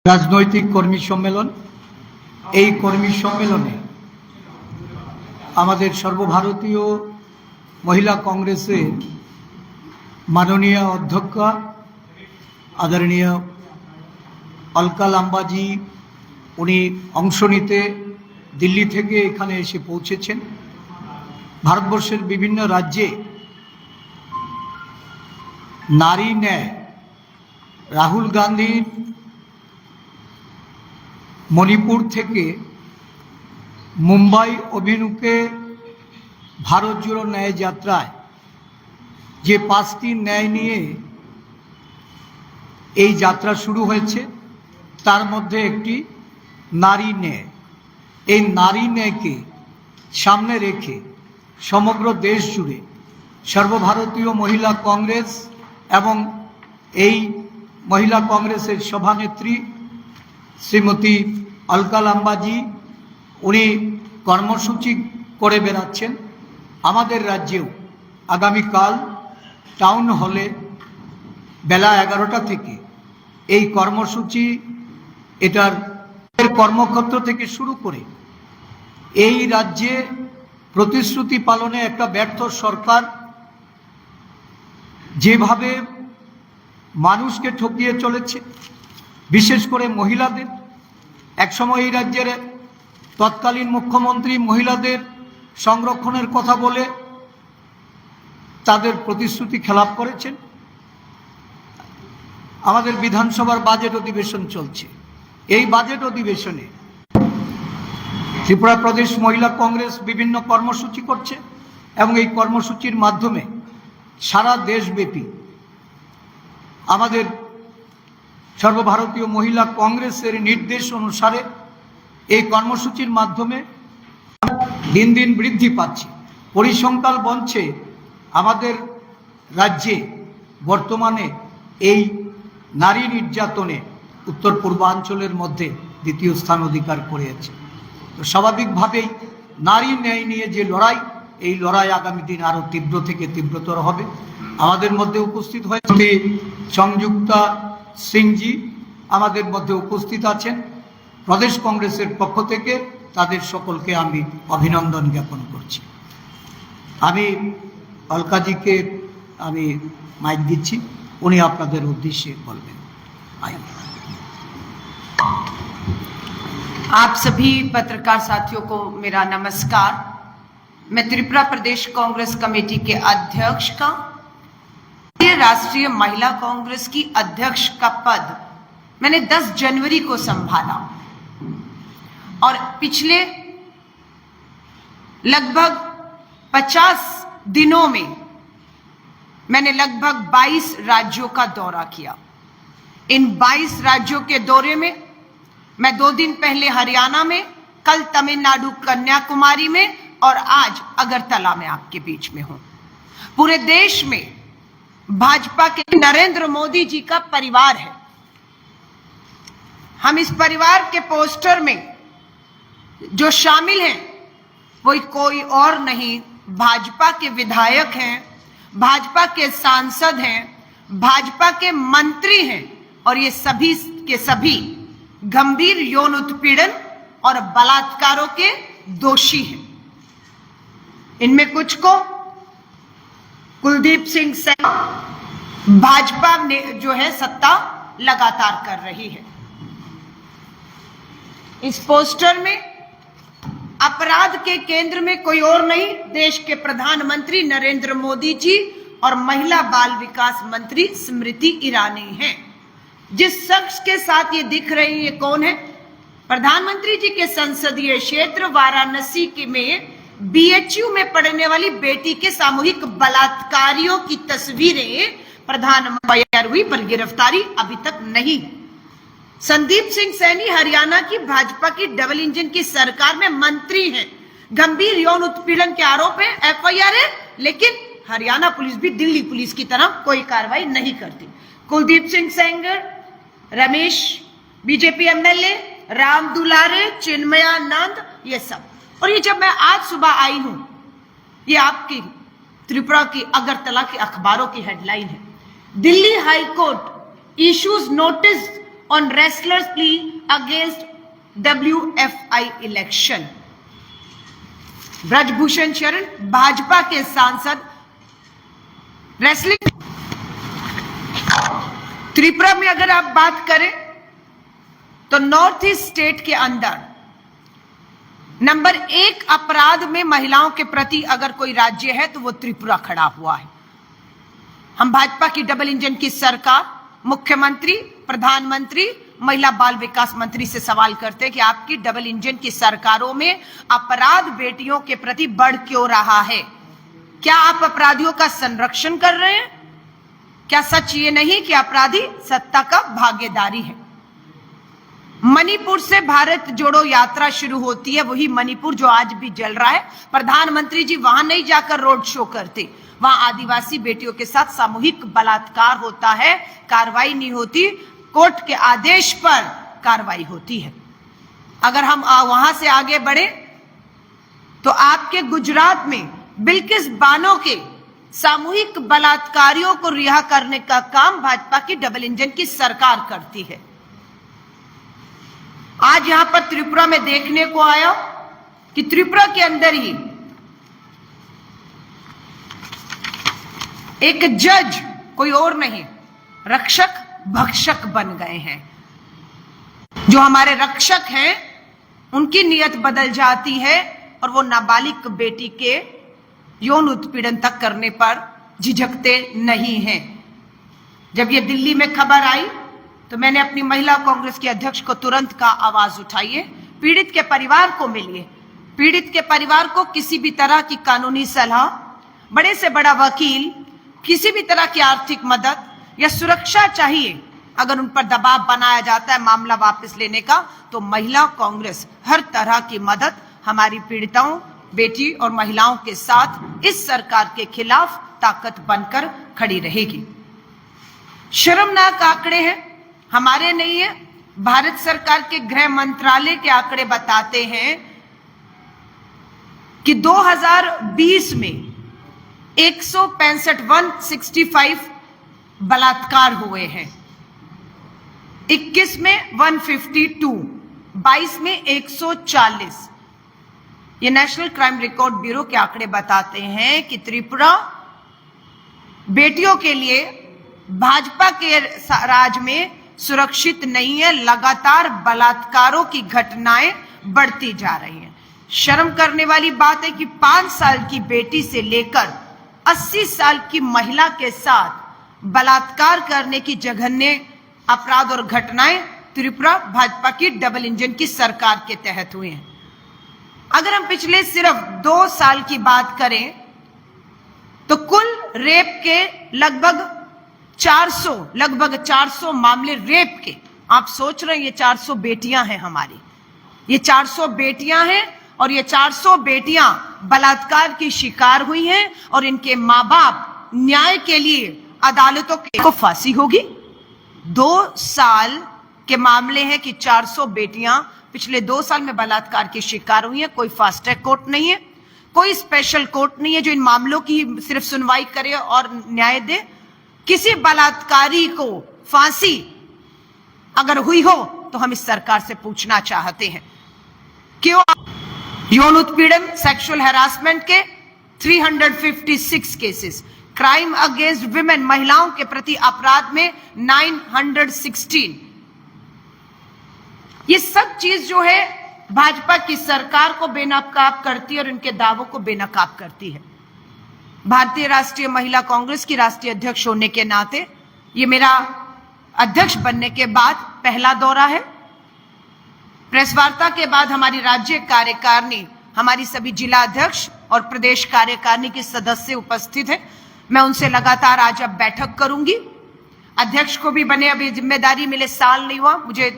রাজনৈতিক কর্মী সম্মেলন। এই কর্মী সম্মেলনে আমাদের সর্বভারতীয় মহিলা কংগ্রেসের মাননীয় অধ্যক্ষা আদরণীয় অলকা লাম্বাজি উনি অংশ নিতে দিল্লি থেকে এখানে এসে পৌঁছেছেন। ভারতবর্ষের বিভিন্ন রাজ্যে নারী ন্যায় রাহুল গান্ধীর মণিপুর থেকে মুম্বাই অভিমুখে ভারত জোড়ো ন্যায় যাত্রায় যে 5টি ন্যায় নিয়ে এই যাত্রা শুরু হয়েছে, তার মধ্যে একটি নারী ন্যায়। এই নারী ন্যায়কে সামনে রেখে সমগ্র দেশ জুড়ে সর্বভারতীয় মহিলা কংগ্রেস এবং এই মহিলা কংগ্রেসের সভানেত্রী শ্রীমতী অলকা লাম্বাজি উনি কর্মসূচি করে বেড়াচ্ছেন। আমাদের রাজ্যেও আগামীকাল টাউন হলে বেলা 11টা থেকে এই কর্মসূচি এটার কর্মক্ষেত্র থেকে শুরু করে এই রাজ্যে প্রতিশ্রুতি পালনে একটা ব্যর্থ সরকার যেভাবে মানুষকে ঠকিয়ে চলেছে, বিশেষ করে মহিলাদের। একসময় এই রাজ্যের তৎকালীন মুখ্যমন্ত্রী মহিলাদের সংরক্ষণের কথা বলে তাদের প্রতিশ্রুতি খেলাপ করেছেন। আমাদের বিধানসভার বাজেট অধিবেশন চলছে। এই বাজেট অধিবেশনে ত্রিপুরা প্রদেশ মহিলা কংগ্রেস বিভিন্ন কর্মসূচি করছে এবং এই কর্মসূচির মাধ্যমে সারা দেশব্যাপী আমাদের সর্বভারতীয় মহিলা কংগ্রেসের নির্দেশ অনুসারে এই কর্মসূচির মাধ্যমে দিন দিন বৃদ্ধি পাচ্ছে। পরিসংখ্যান বলছে আমাদের রাজ্যে বর্তমানে এই নারী নির্যাতনে উত্তর পূর্বাঞ্চলের মধ্যে দ্বিতীয় স্থান অধিকার করেছে। তো স্বাভাবিকভাবেই নারী ন্যায় নিয়ে যে লড়াই, এই লড়াই আগামী দিন আরও তীব্র থেকে তীব্রতর হবে। আমাদের মধ্যে উপস্থিত হয়েছে সংযুক্তা সিংজি, আমাদের মধ্যে উপস্থিত আছেন প্রদেশ কংগ্রেসের পক্ষ থেকে। তাদের সকলকে আমি অভিনন্দন জ্ঞাপন করছি। আমি অলকাজিকে আমি মাইক দিচ্ছি, উনি আপনাদের উদ্দেশ্যে বলবেন। आप सभी पत्रकार साथियों को मेरा नमस्कार। मैं त्रिपुरा प्रदेश कांग्रेस कमेटी के अध्यक्ष का राष्ट्रीय महिला कांग्रेस की अध्यक्ष का पद मैंने 10 जनवरी को संभाला और पिछले लगभग 50 दिनों में मैंने लगभग 22 राज्यों का दौरा किया। इन 22 राज्यों के दौरे में मैं 2 दिन पहले हरियाणा में, कल तमिलनाडु कन्याकुमारी में और आज अगरतला में आपके बीच में हूं। पूरे देश में भाजपा के नरेंद्र मोदी जी का परिवार है। हम इस परिवार के पोस्टर में जो शामिल हैं वो कोई और नहीं, भाजपा के विधायक हैं, भाजपा के सांसद हैं, भाजपा के मंत्री हैं और ये सभी के सभी गंभीर यौन उत्पीड़न और बलात्कारों के दोषी हैं। इनमें कुछ को कुलदीप सिंह सैनी भाजपा ने जो है सत्ता लगातार कर रही है। इस पोस्टर में अपराध के केंद्र में कोई और नहीं, देश के प्रधानमंत्री नरेंद्र मोदी जी और महिला बाल विकास मंत्री स्मृति ईरानी हैं। जिस शख्स के साथ ये दिख रही है कौन है? प्रधानमंत्री जी के संसदीय क्षेत्र वाराणसी के में बीएचयू में पढ़ने वाली बेटी के सामूहिक बलात्कारियों की तस्वीरें प्रधानमंत्री हुई, पर गिरफ्तारी अभी तक नहीं। संदीप सिंह सैनी हरियाणा की भाजपा की डबल इंजन की सरकार में मंत्री हैं। गंभीर यौन उत्पीड़न के आरोप है, एफआईआर है, लेकिन हरियाणा पुलिस भी दिल्ली पुलिस की तरह कोई कार्रवाई नहीं करती। कुलदीप सिंह सेंगर, रमेश बीजेपी एमएलए, राम दुलारे, चिन्मयानंद, ये सब। और ये जब मैं आज सुबह आई हूं, ये आपकी त्रिपुरा की अगरतला के अखबारों की हेडलाइन है। Delhi high court issues notice on wrestlers plea against WFI election. Brijbhushan Sharan Bhajpa के सांसद रेसलिंग त्रिपुरा में अगर आप बात करें तो नॉर्थ ईस्ट स्टेट के अंदर नंबर 1 अपराध में महिलाओं के प्रति अगर कोई राज्य है तो वो त्रिपुरा खड़ा हुआ है। हम भाजपा की डबल इंजन की सरकार, मुख्यमंत्री, प्रधानमंत्री, महिला बाल विकास मंत्री से सवाल करते हैं कि आपकी डबल इंजन की सरकारों में अपराध बेटियों के प्रति बढ़ क्यों रहा है? क्या आप अपराधियों का संरक्षण कर रहे हैं? क्या सच ये नहीं कि अपराधी सत्ता का भागीदारी है? मणिपुर से भारत जोड़ो यात्रा शुरू होती है, वही मणिपुर जो आज भी जल रहा है। प्रधानमंत्री जी वहां नहीं जाकर रोड शो करते, वहां आदिवासी बेटियों के साथ सामूहिक बलात्कार होता है, कार्रवाई नहीं होती, कोर्ट के आदेश पर कार्रवाई होती है। अगर हम वहां से आगे बढ़े तो आपके गुजरात में बिल्किस बानो के सामूहिक बलात्कारियों को रिहा करने का काम भाजपा की डबल इंजन की सरकार करती है। आज यहां पर त्रिपुरा में देखने को आया कि त्रिपुरा के अंदर ही एक जज, कोई और नहीं, रक्षक भक्षक बन गए हैं। जो हमारे रक्षक हैं उनकी नीयत बदल जाती है और वो नाबालिग बेटी के यौन उत्पीड़न तक करने पर झिझकते नहीं हैं। जब ये दिल्ली में खबर आई तो मैंने अपनी महिला कांग्रेस के अध्यक्ष को तुरंत का आवाज उठाइए, पीड़ित के परिवार को मिलिए, पीड़ित के परिवार को किसी भी तरह की कानूनी सलाह, बड़े से बड़ा वकील, किसी भी तरह की आर्थिक मदद या सुरक्षा चाहिए। अगर उन पर दबाव बनाया जाता है मामला वापस लेने का, तो महिला कांग्रेस हर तरह की मदद हमारी पीड़िताओं, बेटी और महिलाओं के साथ इस सरकार के खिलाफ ताकत बनकर खड़ी रहेगी। शर्मनाक आंकड़े हैं, हमारे नहीं है, भारत सरकार के गृह मंत्रालय के आंकड़े बताते हैं कि 2020 में 165 बलात्कार हुए हैं, 21 में 152, 22 में 140। ये नेशनल क्राइम रिकॉर्ड ब्यूरो के आंकड़े बताते हैं कि त्रिपुरा बेटियों के लिए भाजपा के राज में सुरक्षित नहीं है। लगातार बलात्कारों की घटनाएं बढ़ती जा रही हैं। शर्म करने वाली बात है कि 5 साल की बेटी से लेकर 80 साल की महिला के साथ बलात्कार करने की जघन्य अपराध और घटनाएं त्रिपुरा भाजपा की डबल इंजन की सरकार के तहत हुए हैं। अगर हम पिछले सिर्फ 2 साल की बात करें तो कुल रेप के लगभग 400 मामले रेप के। आप सोच रहे हैं ये 400 बेटियां हैं हमारी, ये 400 बेटियां हैं और ये 400 बेटियां बलात्कार की शिकार हुई हैं और इनके माँ बाप न्याय के लिए अदालतों को फांसी होगी। 2 साल के मामले हैं कि 400 बेटियां पिछले 2 साल में बलात्कार की शिकार हुई हैं। कोई फास्ट ट्रैक कोर्ट नहीं है, कोई स्पेशल कोर्ट नहीं है जो इन मामलों की सिर्फ सुनवाई करे और न्याय दे। किसी बलात्कारी को फांसी अगर हुई हो तो हम इस सरकार से पूछना चाहते हैं क्यों यौन उत्पीड़न, सेक्सुअल हैरासमेंट के 356 केसेस, क्राइम अगेंस्ट विमेन, महिलाओं के प्रति अपराध में 916। ये सब चीज जो है भाजपा की सरकार को बेनकाब करती है और इनके दावों को बेनकाब करती है। भारतीय राष्ट्रीय महिला कांग्रेस की राष्ट्रीय अध्यक्ष होने के नाते ये मेरा अध्यक्ष बनने के बाद पहला दौरा है। प्रेस वार्ता के बाद हमारी राज्य कार्यकारिणी, हमारी सभी जिला अध्यक्ष और प्रदेश कार्यकारिणी के सदस्य उपस्थित हैं। मैं उनसे लगातार आज अब बैठक करूंगी। अध्यक्ष को भी बने अभी जिम्मेदारी मिले साल नहीं हुआ, मुझे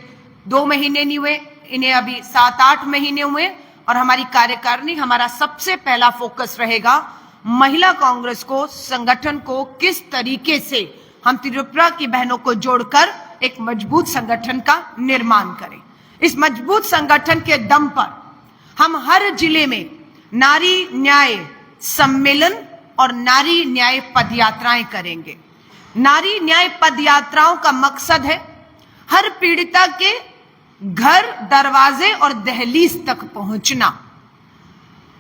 2 महीने नहीं हुए, इन्हें अभी 7-8 महीने हुए। और हमारी कार्यकारिणी, हमारा सबसे पहला फोकस रहेगा महिला कांग्रेस को, संगठन को किस तरीके से हम त्रिपुरा की बहनों को जोड़कर एक मजबूत संगठन का निर्माण करें। इस मजबूत संगठन के दम पर हम हर जिले में नारी न्याय सम्मेलन और नारी न्याय पदयात्राएं करेंगे। नारी न्याय पदयात्राओं का मकसद है हर पीड़िता के घर, दरवाजे और दहलीज तक पहुंचना,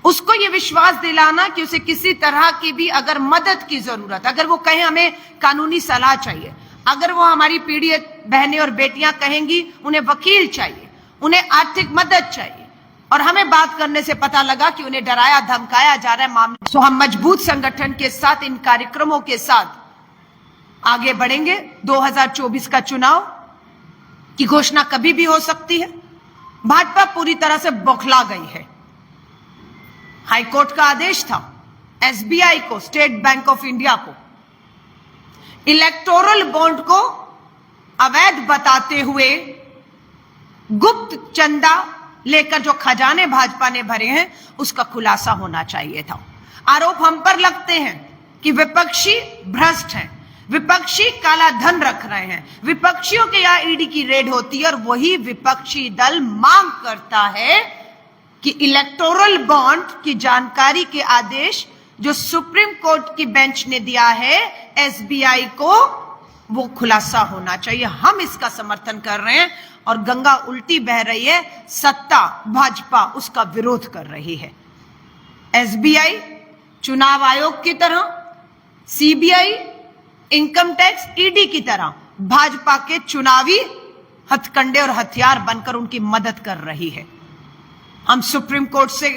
उसको ये विश्वास दिलाना कि उसे किसी तरह की भी अगर मदद की जरूरत, अगर वो कहें हमें कानूनी सलाह चाहिए, अगर वो हमारी पीड़ित बहनें और बेटियां कहेंगी उन्हें वकील चाहिए, उन्हें आर्थिक मदद चाहिए, और हमें बात करने से पता लगा कि उन्हें डराया धमकाया जा रहा है मामले, तो हम मजबूत संगठन के साथ इन कार्यक्रमों के साथ आगे बढ़ेंगे। 2024 का चुनाव की घोषणा कभी भी हो सकती है। भाजपा पूरी तरह से बौखला गई है। हाईकोर्ट का आदेश था एसबीआई को, स्टेट बैंक ऑफ इंडिया को, इलेक्टोरल बॉन्ड को अवैध बताते हुए गुप्त चंदा लेकर जो खजाने भाजपा ने भरे हैं उसका खुलासा होना चाहिए था। आरोप हम पर लगते हैं कि विपक्षी भ्रष्ट हैं, विपक्षी काला धन रख रहे हैं, विपक्षियों के यहाँ ईडी की रेड होती है और वही विपक्षी दल मांग करता है कि इलेक्टोरल बॉन्ड की जानकारी के आदेश जो सुप्रीम कोर्ट की बेंच ने दिया है एसबीआई को, वो खुलासा होना चाहिए। हम इसका समर्थन कर रहे हैं और गंगा उल्टी बह रही है, सत्ता भाजपा उसका विरोध कर रही है। एसबीआई चुनाव आयोग की तरह, सीबीआई, इनकम टैक्स, ईडी की तरह भाजपा के चुनावी हथकंडे और हथियार बनकर उनकी मदद कर रही है। हम सुप्रीम कोर्ट से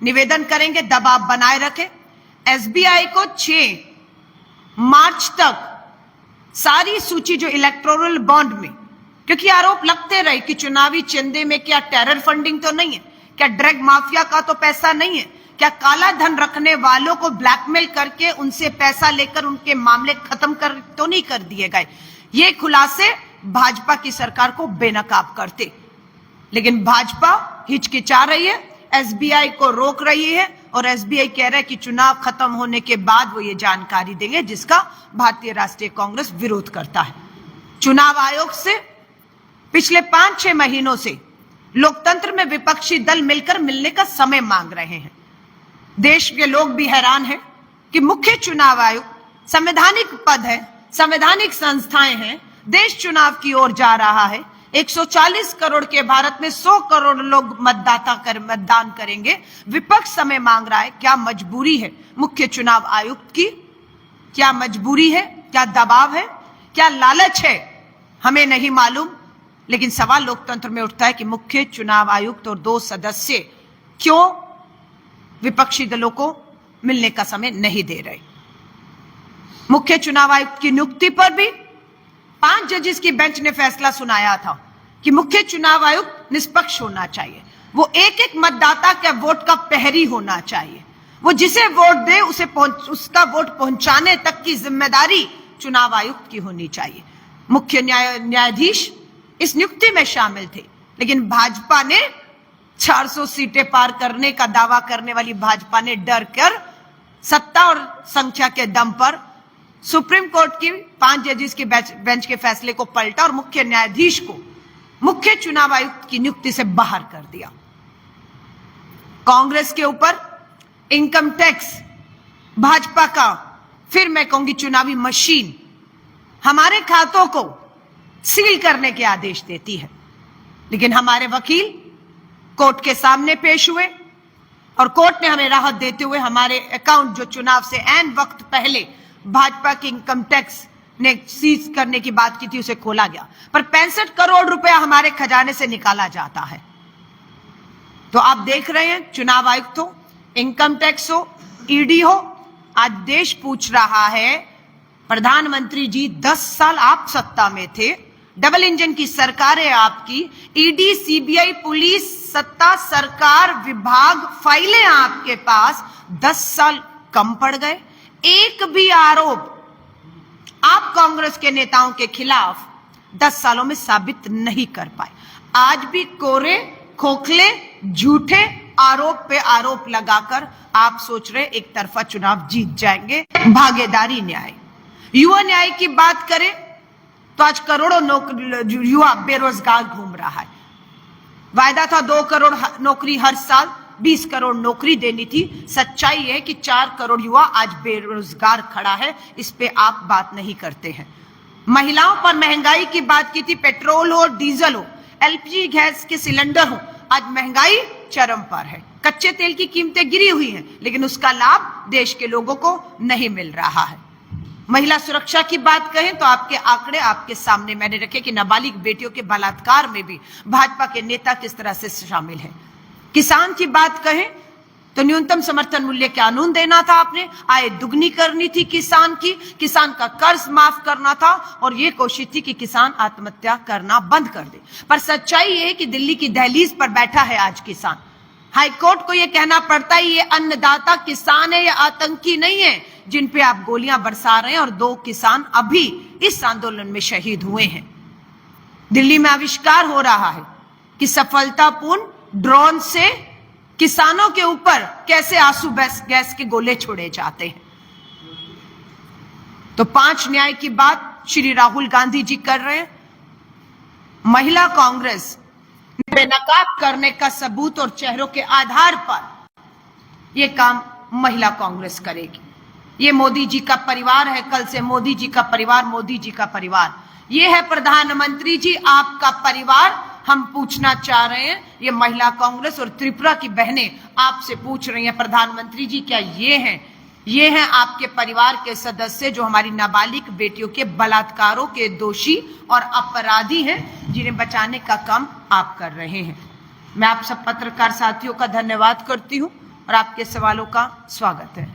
निवेदन करेंगे दबाव बनाए रखें, एसबीआई को 6 मार्च तक सारी सूची जो इलेक्टोरल बॉन्ड में, क्योंकि आरोप लगते रहे कि चुनावी चंदे में क्या टेरर फंडिंग तो नहीं है, क्या ड्रग माफिया का तो पैसा नहीं है, क्या काला धन रखने वालों को ब्लैकमेल करके उनसे पैसा लेकर उनके मामले खत्म कर तो नहीं कर दिए गए। ये खुलासे भाजपा की सरकार को बेनकाब करते, लेकिन भाजपा हिचकिचा रही है, एसबीआई को रोक रही है और एसबीआई कह रहा है कि चुनाव खत्म होने के बाद वो ये जानकारी देंगे, जिसका भारतीय राष्ट्रीय कांग्रेस विरोध करता है। चुनाव आयोग से पिछले 5-6 महीनों से लोकतंत्र में विपक्षी दल मिलकर मिलने का समय मांग रहे हैं। देश के लोग भी हैरान हैं कि मुख्य चुनाव आयोग संवैधानिक पद है, संवैधानिक संस्थाएं हैं, देश चुनाव की ओर जा रहा है। 140 करोड़ के भारत में 100 करोड़ लोग मतदान करेंगे, विपक्ष समय मांग रहा है। क्या मजबूरी है मुख्य चुनाव आयुक्त की? क्या मजबूरी है? क्या दबाव है? क्या लालच है? हमें नहीं मालूम, लेकिन सवाल लोकतंत्र में उठता है कि मुख्य चुनाव आयुक्त और 2 सदस्य क्यों विपक्षी दलों को मिलने का समय नहीं दे रहे। मुख्य चुनाव आयुक्त की नियुक्ति पर भी 5 जजेस की बेंच ने फैसला सुनाया था कि मुख्य चुनाव आयुक्त निष्पक्ष होना चाहिए, वो एक मतदाता के वोट का प्रहरी होना चाहिए, वो जिसे वोट दे उसे उसका वोट पहुंचाने तक की जिम्मेदारी चुनाव आयुक्त की होनी चाहिए। मुख्य न्यायाधीश इस नियुक्ति में शामिल थे, लेकिन भाजपा ने 400 सीटें पार करने का दावा करने वाली भाजपा ने डर कर सत्ता और संख्या के दम पर सुप्रीम कोर्ट की 5 जजेस के बेंच के फैसले को पलटा और मुख्य न्यायाधीश को मुख्य चुनाव आयुक्त की नियुक्ति से बाहर कर दिया। कांग्रेस के ऊपर इनकम टैक्स, भाजपा का फिर मैं कहूंगी चुनावी मशीन हमारे खातों को सील करने के आदेश देती है, लेकिन हमारे वकील कोर्ट के सामने पेश हुए और कोर्ट ने हमें राहत देते हुए हमारे अकाउंट जो चुनाव से ऐन वक्त पहले भाजपा के इनकम टैक्स ने सीज करने की बात की थी उसे खोला गया, पर 65 करोड़ रुपया हमारे खजाने से निकाला जाता है। तो आप देख रहे हैं चुनाव आयुक्त हो, इनकम टैक्स हो, ईडी हो, आज देश पूछ रहा है प्रधानमंत्री जी 10 साल आप सत्ता में थे, डबल इंजन की सरकार है आपकी, ईडी, सीबीआई, पुलिस, सत्ता, सरकार, विभाग, फाइलें आपके पास, 10 साल कम पड़ गए। एक भी आरोप आप कांग्रेस के नेताओं के खिलाफ 10 सालों में साबित नहीं कर पाए। आज भी कोरे, खोखले, झूठे आरोप पे आरोप लगाकर आप सोच रहे एक तरफा चुनाव जीत जाएंगे। भागीदारी न्याय, युवा न्याय की बात करें तो आज करोड़ों युवा बेरोजगार घूम रहा है। वायदा था 2 करोड़ नौकरी हर साल, 20 करोड़ नौकरी देनी थी। सच्चाई है कि 4 करोड़ युवा आज बेरोजगार खड़ा है, इस पे आप बात नहीं करते हैं। महिलाओं पर महंगाई की बात की थी, पेट्रोल हो, डीजल हो, एलपीजी गैस के सिलेंडर हो, आज महंगाई चरम पर है। कच्चे तेल की कीमतें गिरी हुई हैं, लेकिन उसका लाभ देश के लोगों को नहीं मिल रहा है। महिला सुरक्षा की बात कहें तो आपके आंकड़े आपके सामने मैंने रखे कि नाबालिग बेटियों के बलात्कार में भी भाजपा के नेता किस तरह से शामिल है। किसान की बात कहें तो न्यूनतम समर्थन मूल्य कानून देना था आपने, आय दुगनी करनी थी किसान की, किसान का कर्ज माफ करना था और ये कोशिश थी कि किसान आत्महत्या करना बंद कर दे। पर सच्चाई ये है कि दिल्ली की दहलीज पर बैठा है आज किसान। हाईकोर्ट को यह कहना पड़ता है ये अन्नदाता किसान है, या आतंकी नहीं है जिन पे आप गोलियां बरसा रहे हैं। और 2 किसान अभी इस आंदोलन में शहीद हुए हैं। दिल्ली में आविष्कार हो रहा है कि सफलतापूर्ण ड्रोन से किसानों के ऊपर कैसे आंसू गैस के गोले छोड़े जाते हैं। तो 5 न्याय की बात श्री राहुल गांधी जी कर रहे हैं। महिला कांग्रेस बेनकाब करने का सबूत और चेहरों के आधार पर यह काम महिला कांग्रेस करेगी। ये मोदी जी का परिवार है, कल से मोदी जी का परिवार, मोदी जी का परिवार, ये है प्रधानमंत्री जी आपका परिवार। हम पूछना चाह रहे हैं, ये महिला कांग्रेस और त्रिपुरा की बहनें आपसे पूछ रही हैं, प्रधानमंत्री जी क्या ये हैं आपके परिवार के सदस्य जो हमारी नाबालिग बेटियों के बलात्कारों के दोषी और अपराधी हैं, जिन्हें बचाने का काम आप कर रहे हैं। मैं आप सब पत्रकार साथियों का धन्यवाद करती हूं और आपके सवालों का स्वागत है।